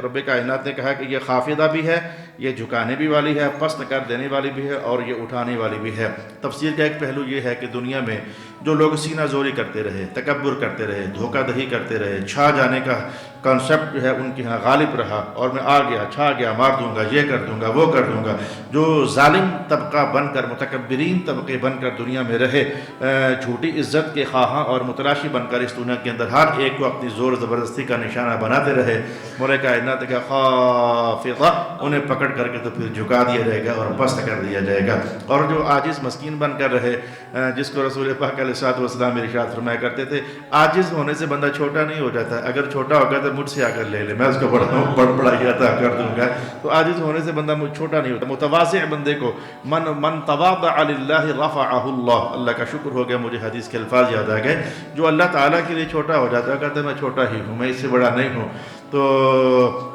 رب کائنات نے کہا کہ یہ خافضہ بھی ہے، یہ جھکانے بھی والی ہے، پست کر دینے والی بھی ہے، اور یہ اٹھانے والی بھی ہے۔ تفسیر کا ایک پہلو یہ ہے کہ دنیا میں جو لوگ سینہ زوری کرتے رہے، تکبر کرتے رہے، دھوکہ دہی کرتے رہے، چھا جانے کا کانسیپٹ جو ہے ان کے ہاں غالب رہا، اور میں آ گیا، چھا گیا، مار دوں گا، یہ کر دوں گا، وہ کر دوں گا، جو ظالم طبقہ بن کر، متکبرین طبقے بن کر دنیا میں رہے، جھوٹی عزت کے خواہاں اور متلاشی بن کر اس دنیا کے اندر ہر ایک کو اپنی زور زبردستی کا نشانہ بناتے رہے، مولا کائنات کا خافضہ انہیں پکڑ کر کے تو پھر جھکا دیا جائے گا اور پست کر دیا جائے گا۔ اور جو عاجز مسکین بن کر رہے، جس کو رسول پاک علیہ الصلوۃ والسلام ارشاد فرمایا کرتے تھے، عاجز ہونے سے بندہ چھوٹا نہیں ہو جاتا، اگر چھوٹا ہوگا تو مجھ سے آ کر لے لے، میں اس کو بڑا عطا کر دوں گا۔ تو عاجز ہونے سے بندہ چھوٹا نہیں ہوتا۔ متواضع بندے کو من تواضع للہ رفعہ اللہ، اللہ کا شکر ہو گیا، مجھے حدیث کے الفاظ یاد آ گئے، جو اللہ تعالیٰ کے لیے چھوٹا ہو جاتا ہے، کہتا ہے میں چھوٹا ہی ہوں، میں اس سے بڑا نہیں ہوں۔ تو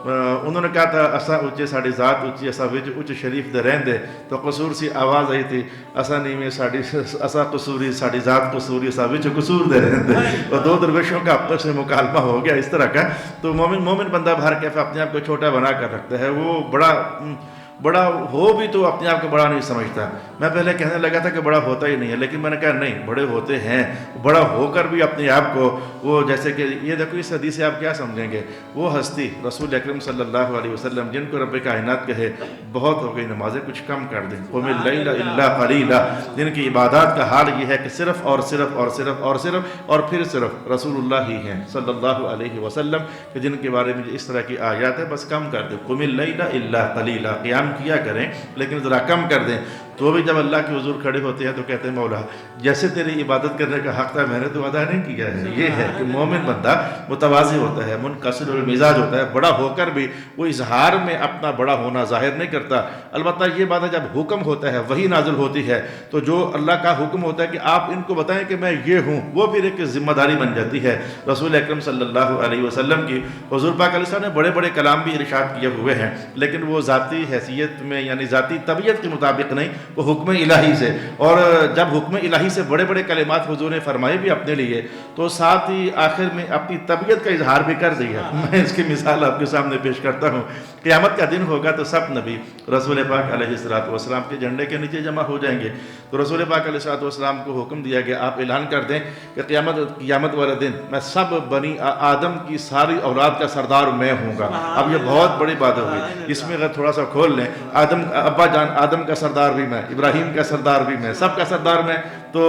انہوں نے کہا تھا اسا اچے ساڑی ذات اچی، اسا وچ اچ شریف دے رہندے، تو قصور سی آواز آئی تھی، اسا نیویں ساڑی اسا قصوری، ساڑی ذات قصوری، اسا وچ قصور دے رہندے۔ اور دو درویشوں کا آپس میں مکالمہ ہو گیا اس طرح کا۔ تو مومن بندہ بھر کیفے اپنے آپ کو چھوٹا بنا کر رکھتا ہے، وہ بڑا ہو بھی تو اپنے آپ کو بڑا نہیں سمجھتا۔ میں پہلے کہنے لگا تھا کہ بڑا ہوتا ہی نہیں ہے، لیکن میں نے کہا نہیں، بڑے ہوتے ہیں، بڑا ہو کر بھی اپنے آپ کو وہ، جیسے کہ یہ دیکھو اس حدیث سے آپ کیا سمجھیں گے، وہ ہستی رسول اکرم صلی اللہ علیہ وسلم جن کو رب کائنات کہے بہت ہو گئی نمازیں، کچھ کم کر دیں، قم اللیل الا قلیلا، جن کی عبادات کا حال یہ ہے کہ صرف اور صرف اور صرف اور صرف اور پھر صرف رسول اللہ ہی ہیں صلی اللہ علیہ وسلم، کہ جن کے بارے میں اس طرح کی آیات ہے، بس کم کر دیں، قم اللیل الا قلیلا، قیام کیا کریں لیکن ذرا کم کر دیں۔ تو بھی جب اللہ کے حضور کھڑے ہوتے ہیں تو کہتے ہیں مولا جیسے تیری عبادت کرنے کا حق تھا میں نے تو ادا نہیں کیا ہے۔ یہ ہے کہ مومن بندہ متواضع ہوتا ہے، منکسر المزاج ہوتا ہے، بڑا ہو کر بھی وہ اظہار میں اپنا بڑا ہونا ظاہر نہیں کرتا۔ البتہ یہ بات ہے جب حکم ہوتا ہے، وحی نازل ہوتی ہے، تو جو اللہ کا حکم ہوتا ہے کہ آپ ان کو بتائیں کہ میں یہ ہوں، وہ پھر ایک ذمہ داری بن جاتی ہے۔ رسول اکرم صلی اللہ علیہ وسلم کی حضور پاک علیہ السلام نے بڑے بڑے کلام بھی ارشاد کیے ہوئے ہیں، لیکن وہ ذاتی حیثیت میں یعنی ذاتی طبیعت کے مطابق نہیں، وہ حکم الہی سے۔ اور جب حکم الہی سے بڑے بڑے کلمات حضور نے فرمائے بھی اپنے لیے، تو ساتھ ہی آخر میں اپنی طبیعت کا اظہار بھی کر دیا۔ میں اس کی مثال آپ کے سامنے پیش کرتا ہوں۔ قیامت کا دن ہوگا تو سب نبی رسول پاک علیہ الصلوۃ والسلام کے جھنڈے کے نیچے جمع ہو جائیں گے۔ تو رسول پاک علیہ الصلوۃ والسلام کو حکم دیا گیا آپ اعلان کر دیں کہ قیامت والا دن میں سب بنی آدم کی ساری اولاد کا سردار میں ہوں گا۔ اب یہ بہت بڑی بات ہوگی، اس میں اگر تھوڑا سا کھول لیں، ابا جان آدم کا سردار بھی میں، ابراہیم کا سردار بھی میں، سب کا سردار میں۔ تو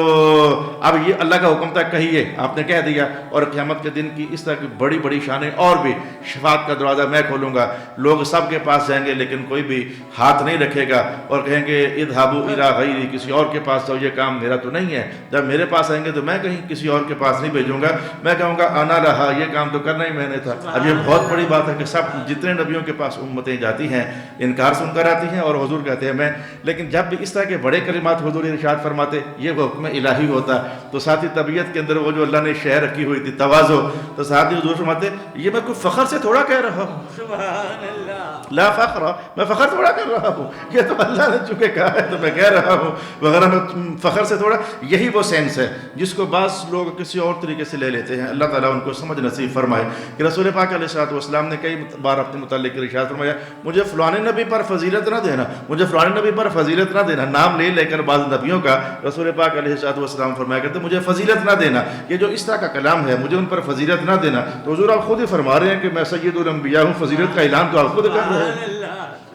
اب یہ اللہ کا حکم تھا کہیے، آپ نے کہہ دیا، اور قیامت کے دن کی اس طرح کی بڑی بڑی شانیں اور بھی، شفاعت کا دروازہ میں کھولوں گا، لوگ سب کے پاس جائیں گے لیکن کوئی بھی ہاتھ نہیں رکھے گا اور کہیں گے اذهبوا الی غیری، کسی اور کے پاس جاؤ، یہ کام میرا تو نہیں ہے۔ جب میرے پاس آئیں گے تو میں کہیں کسی اور کے پاس نہیں بھیجوں گا، میں کہوں گا انا لہا، یہ کام تو کرنا ہی میں نے تھا۔ اب یہ بہت بڑی بات ہے کہ سب جتنے نبیوں کے پاس امتیں جاتی ہیں انکار سن کر آتی ہیں اور حضور کہتے ہیں میں، لیکن جب بھی اس طرح کے بڑے کلمات حضور ارشاد فرماتے یہ وہ حکم الہی ہوتا، تو ساتھی طبیعت کے اندر وہ جو اللہ نے شے رکھی ہوئی تھی تواضع، تو ساتھی حضور فرماتے یہ میں کوئی فخر سے تھوڑا کہہ رہا ہوں، سبحان اللہ، لا فخر، میں فخر تھوڑا کر رہا ہوں، یہ تو اللہ نے چونکہ کہا ہے تو میں کہہ رہا ہوں وغیرہ، میں فخر سے تھوڑا۔ یہی وہ سینس ہے جس کو بعض لوگ کسی اور طریقے سے لے لیتے ہیں، اللہ تعالیٰ ان کو سمجھ نصیب فرمائے۔ کہ رسول پاک علیہ الصلوۃ والسلام نے کئی بار اپنے متعلق ارشاد فرمایا مجھے فلاں نبی پر فضیلت نہ دینا، مجھے فلاں نبی پر فضیلت نہ دینا، نام لے لے کر بعض نبیوں کا رسول پاک علیہ الصلوۃ والسلام فرمایا کرتے مجھے فضیلت نہ دینا، یہ جو اس طرح کا کلام ہے مجھے ان پر فضیلت نہ دینا۔ تو حضور آپ خود ہی فرما رہے ہیں کہ میں سید الانبیاء ہوں، فضیلت کا اعلان تو آپ خود کر رہے ہیں۔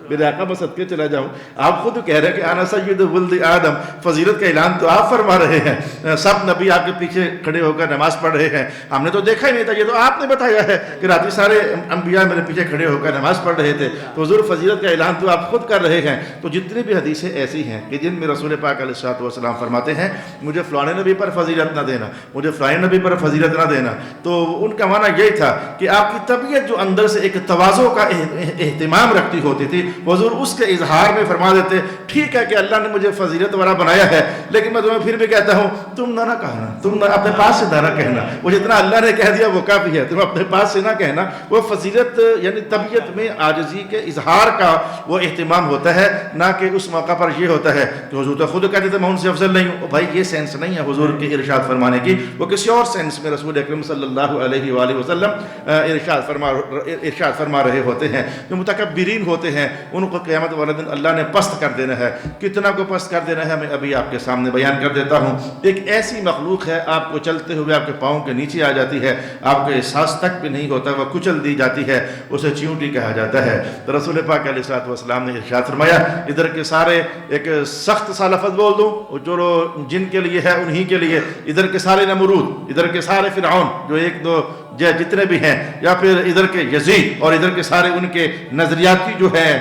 میرے آقا میں صدقے چلا جاؤں، آپ خود کہہ رہے ہیں کہ انا سید ولد آدم، فضیلت کا اعلان تو آپ فرما رہے ہیں، سب نبی آپ کے پیچھے کھڑے ہو کر نماز پڑھ رہے ہیں، ہم نے تو دیکھا ہی نہیں تھا، یہ تو آپ نے بتایا ہے کہ راتی سارے انبیاء میرے پیچھے کھڑے ہو کر نماز پڑھ رہے تھے، تو حضور فضیلت کا اعلان تو آپ خود کر رہے ہیں۔ تو جتنی بھی حدیثیں ایسی ہیں کہ جن میں رسول پاک علیہ الصلوۃ والسلام فرماتے ہیں مجھے فلاں نبی پر فضیلت نہ دینا، مجھے فلاں نبی پر فضیلت نہ دینا، تو ان کا معنی یہی تھا کہ آپ کی طبیعت جو اندر سے ایک تواضع کا اہتمام رکھتی ہوتی تھی، حضور اس کے اظہار میں فرما دیتے ٹھیک ہے کہ اللہ نے مجھے فضیلت والا بنایا ہے، لیکن میں تمہیں پھر بھی کہتا ہوں تم نہ کہنا، تم اپنے پاس سے نہ کہنا، وہ جتنا اللہ نے کہہ دیا وہ کافی ہے، تم اپنے پاس سے نہ کہنا۔ وہ فضیلت یعنی طبیعت میں عاجزی کے اظہار کا وہ اہتمام ہوتا ہے، نہ کہ اس موقع پر یہ ہوتا ہے کہ حضور تو خود کہتے تھے میں ان سے افضل نہیں ہوں۔ بھائی یہ سینس نہیں ہے حضور کے ارشاد فرمانے کی، وہ کسی اور سینس میں رسول اکرم صلی اللہ علیہ وآلہ وسلم ارشاد فرما رہے ہوتے ہیں۔ جو متکبرین ہوتے ہیں ان کو قیامت والے دن اللہ نے پست کر دینا ہے۔ کتنا کو پست کر دینا ہے میں ابھی آپ کے سامنے بیان کر دیتا ہوں۔ ایک ایسی مخلوق ہے آپ کو چلتے ہوئے آپ کے پاؤں کے نیچے آ جاتی ہے، آپ کو احساس تک بھی نہیں ہوتا، وہ کچل دی جاتی ہے، اسے چیونٹی کہا جاتا ہے۔ تو رسول پاک علیہ السلام نے ارشاد فرمایا ادھر کے سارے ایک سخت سا لفظ بول دوں جو جن کے لیے ہے انہی کے لیے، ادھر کے سارے نمرود، ادھر کے سارے فرعون جو ایک دو جتنے بھی ہیں، یا پھر ادھر کے یزید اور ادھر کے سارے ان کے نظریاتی جو ہیں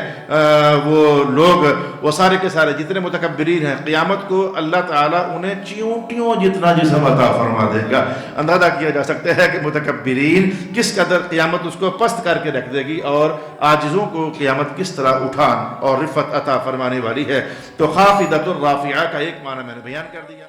وہ لوگ، وہ سارے کے سارے جتنے متکبرین ہیں، قیامت کو اللہ تعالیٰ انہیں چیونٹیوں جتنا جسم عطا فرما دے گا۔ اندازہ کیا جا سکتا ہے کہ متکبرین کس قدر قیامت اس کو پست کر کے رکھ دے گی اور عاجزوں کو قیامت کس طرح اٹھان اور رفعت عطا فرمانے والی ہے۔ تو خافضۃ الرافعہ کا ایک معنی میں نے بیان کر دیا۔